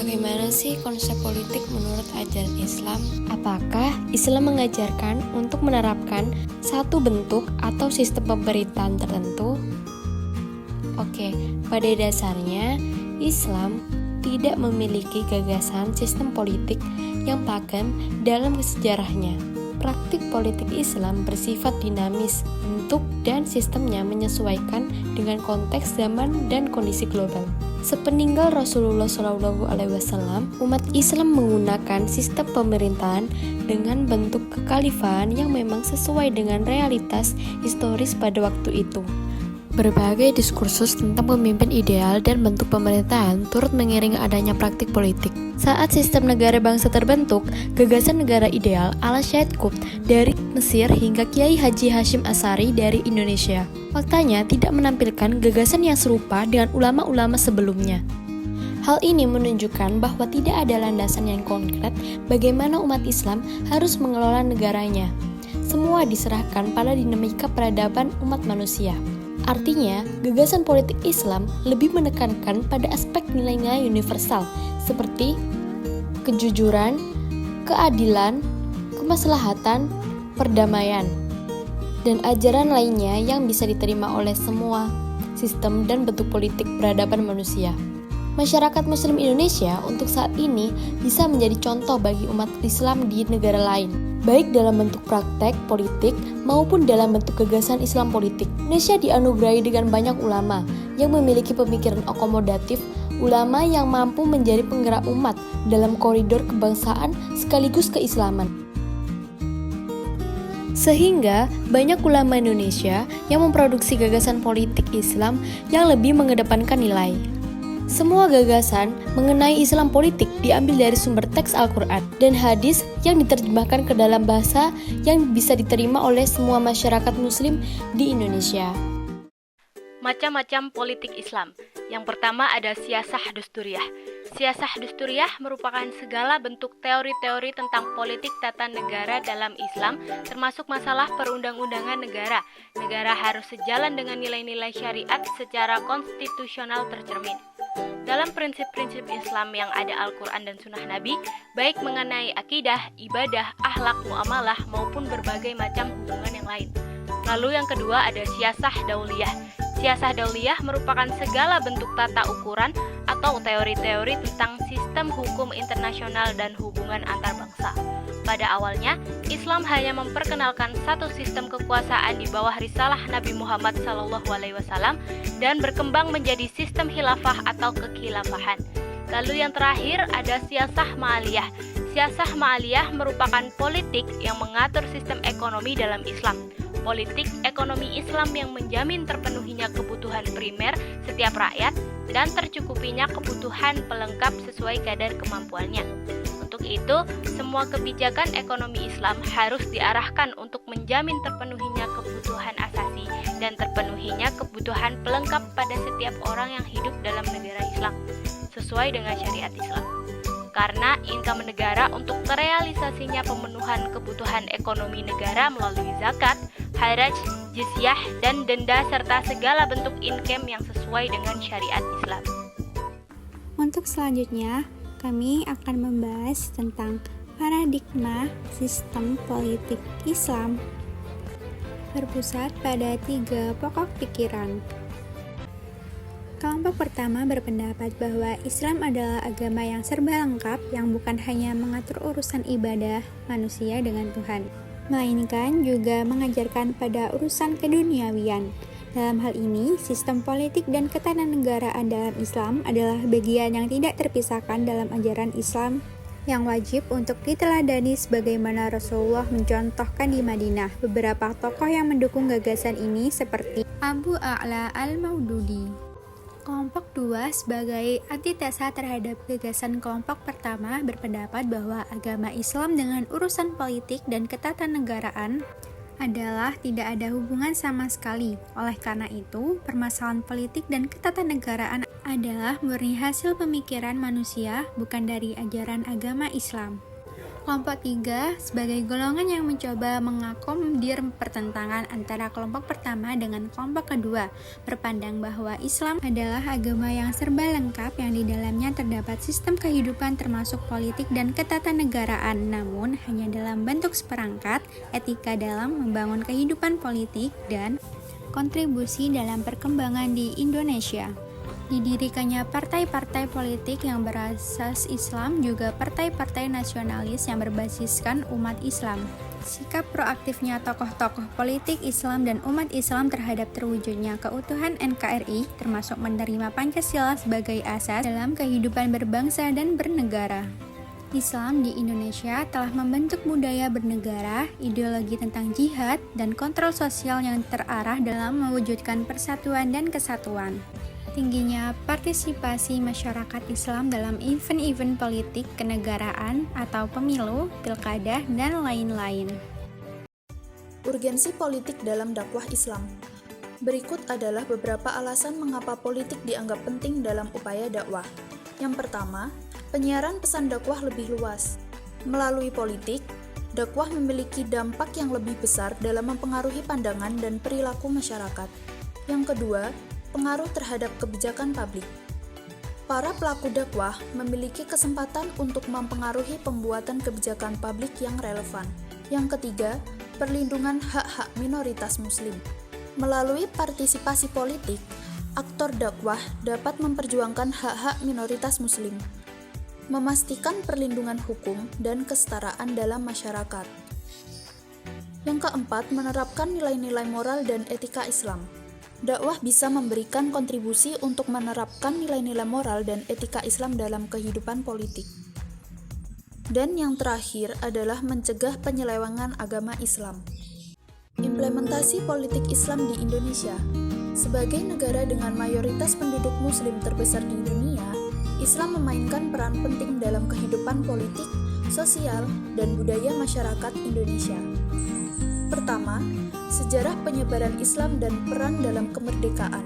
Bagaimana sih konsep politik menurut ajaran Islam? Apakah Islam mengajarkan untuk menerapkan satu bentuk atau sistem pemerintahan tertentu? Oke, pada dasarnya Islam tidak memiliki gagasan sistem politik yang pakem dalam sejarahnya. Praktik politik Islam bersifat dinamis, bentuk dan sistemnya menyesuaikan dengan konteks zaman dan kondisi global. Sepeninggal Rasulullah SAW, umat Islam menggunakan sistem pemerintahan dengan bentuk kekhalifahan yang memang sesuai dengan realitas historis pada waktu itu. Berbagai diskursus tentang pemimpin ideal dan bentuk pemerintahan turut mengiringi adanya praktik politik. Saat sistem negara bangsa terbentuk, gagasan negara ideal ala Syed Qutb dari Mesir hingga Kiai Haji Hashim Asy'ari dari Indonesia, faktanya tidak menampilkan gagasan yang serupa dengan ulama-ulama sebelumnya. Hal ini menunjukkan bahwa tidak ada landasan yang konkret bagaimana umat Islam harus mengelola negaranya. Semua diserahkan pada dinamika peradaban umat manusia. Artinya, gagasan politik Islam lebih menekankan pada aspek nilai-nilai universal seperti kejujuran, keadilan, kemaslahatan, perdamaian, dan ajaran lainnya yang bisa diterima oleh semua sistem dan bentuk politik peradaban manusia. Masyarakat Muslim Indonesia untuk saat ini bisa menjadi contoh bagi umat Islam di negara lain, baik dalam bentuk praktek politik maupun dalam bentuk gagasan Islam politik. Indonesia dianugerahi dengan banyak ulama yang memiliki pemikiran akomodatif, ulama yang mampu menjadi penggerak umat dalam koridor kebangsaan sekaligus keislaman. Sehingga banyak ulama Indonesia yang memproduksi gagasan politik Islam yang lebih mengedepankan nilai. Semua gagasan mengenai Islam politik diambil dari sumber teks Al-Quran dan hadis yang diterjemahkan ke dalam bahasa yang bisa diterima oleh semua masyarakat Muslim di Indonesia. Macam-macam politik Islam. Yang pertama ada siyasah dusturiyah. Siyasah dusturiyah merupakan segala bentuk teori-teori tentang politik tata negara dalam Islam, termasuk masalah perundang-undangan negara. Negara harus sejalan dengan nilai-nilai syariat secara konstitusional tercermin. Dalam prinsip-prinsip Islam yang ada Al-Quran dan Sunnah Nabi, baik mengenai akidah, ibadah, akhlak, muamalah, maupun berbagai macam hubungan yang lain. Lalu yang kedua ada siyasah dauliyah. Siyasah dauliyah merupakan segala bentuk tata ukuran atau teori-teori tentang sistem hukum internasional dan hubungan antar bangsa. Pada awalnya, Islam hanya memperkenalkan satu sistem kekuasaan di bawah risalah Nabi Muhammad SAW dan berkembang menjadi sistem khilafah atau kekhilafahan. Lalu yang terakhir ada siyasah ma'aliyah. Siyasah ma'aliyah merupakan politik yang mengatur sistem ekonomi dalam Islam. Politik ekonomi Islam yang menjamin terpenuhinya kebutuhan primer setiap rakyat dan tercukupinya kebutuhan pelengkap sesuai kadar kemampuannya. Untuk itu, semua kebijakan ekonomi Islam harus diarahkan untuk menjamin terpenuhinya kebutuhan asasi dan terpenuhinya kebutuhan pelengkap pada setiap orang yang hidup dalam negara Islam, sesuai dengan syariat Islam. Karena income negara untuk terrealisasinya pemenuhan kebutuhan ekonomi negara melalui zakat, haraj, jizyah, dan denda serta segala bentuk income yang sesuai dengan syariat Islam. Untuk selanjutnya, kami akan membahas tentang paradigma sistem politik Islam berpusat pada 3 pokok pikiran. Kelompok pertama berpendapat bahwa Islam adalah agama yang serba lengkap yang bukan hanya mengatur urusan ibadah manusia dengan Tuhan, melainkan juga mengajarkan pada urusan keduniawian. Dalam hal ini, sistem politik dan ketatanegaraan dalam Islam adalah bagian yang tidak terpisahkan dalam ajaran Islam yang wajib untuk diteladani sebagaimana Rasulullah mencontohkan di Madinah. Beberapa tokoh yang mendukung gagasan ini seperti Abu A'la al-Maududi. Kelompok 2 sebagai antitesa terhadap gagasan kelompok pertama berpendapat bahwa agama Islam dengan urusan politik dan ketatanegaraan adalah tidak ada hubungan sama sekali. Oleh karena itu, permasalahan politik dan ketatanegaraan adalah murni hasil pemikiran manusia, bukan dari ajaran agama Islam. Kelompok 3 sebagai golongan yang mencoba mengakomodir pertentangan antara kelompok pertama dengan kelompok kedua, berpandang bahwa Islam adalah agama yang serba lengkap yang di dalamnya terdapat sistem kehidupan termasuk politik dan ketatanegaraan, namun hanya dalam bentuk seperangkat, etika dalam membangun kehidupan politik, dan kontribusi dalam perkembangan di Indonesia. Didirikannya partai-partai politik yang berasas Islam, juga partai-partai nasionalis yang berbasiskan umat Islam. Sikap proaktifnya tokoh-tokoh politik Islam dan umat Islam terhadap terwujudnya keutuhan NKRI, termasuk menerima Pancasila sebagai asas dalam kehidupan berbangsa dan bernegara. Islam di Indonesia telah membentuk budaya bernegara, ideologi tentang jihad, dan kontrol sosial yang terarah dalam mewujudkan persatuan dan kesatuan. Tingginya partisipasi masyarakat Islam dalam event-event politik kenegaraan atau pemilu, pilkada, dan lain-lain. Urgensi politik dalam dakwah Islam. Berikut adalah beberapa alasan mengapa politik dianggap penting dalam upaya dakwah. Yang pertama, penyiaran pesan dakwah lebih luas. Melalui politik, dakwah memiliki dampak yang lebih besar dalam mempengaruhi pandangan dan perilaku masyarakat. Yang kedua, pengaruh terhadap kebijakan publik. Para pelaku dakwah memiliki kesempatan untuk mempengaruhi pembuatan kebijakan publik yang relevan. Yang ketiga, perlindungan hak-hak minoritas Muslim. Melalui partisipasi politik, aktor dakwah dapat memperjuangkan hak-hak minoritas Muslim, memastikan perlindungan hukum dan kesetaraan dalam masyarakat. Yang keempat, menerapkan nilai-nilai moral dan etika Islam. Dakwah bisa memberikan kontribusi untuk menerapkan nilai-nilai moral dan etika Islam dalam kehidupan politik. Dan yang terakhir adalah mencegah penyelewengan agama Islam. Implementasi politik Islam di Indonesia. Sebagai negara dengan mayoritas penduduk Muslim terbesar di dunia, Islam memainkan peran penting dalam kehidupan politik, sosial, dan budaya masyarakat Indonesia. Pertama, sejarah penyebaran Islam dan peran dalam kemerdekaan.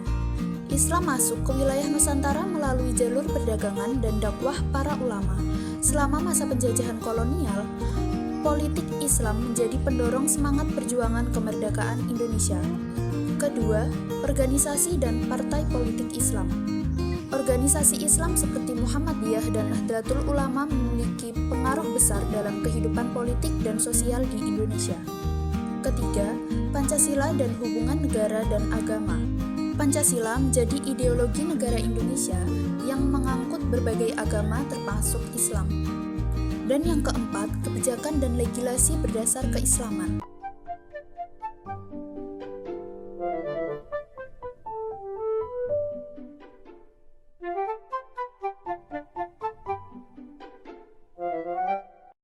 Islam masuk ke wilayah Nusantara melalui jalur perdagangan dan dakwah para ulama. Selama masa penjajahan kolonial, politik Islam menjadi pendorong semangat perjuangan kemerdekaan Indonesia. Kedua, organisasi dan partai politik Islam. Organisasi Islam seperti Muhammadiyah dan Nahdlatul Ulama memiliki pengaruh besar dalam kehidupan politik dan sosial di Indonesia. Ketiga, Pancasila dan hubungan negara dan agama. Pancasila menjadi ideologi negara Indonesia yang mengangkut berbagai agama termasuk Islam. Dan yang keempat, kebijakan dan legislasi berdasar keislaman.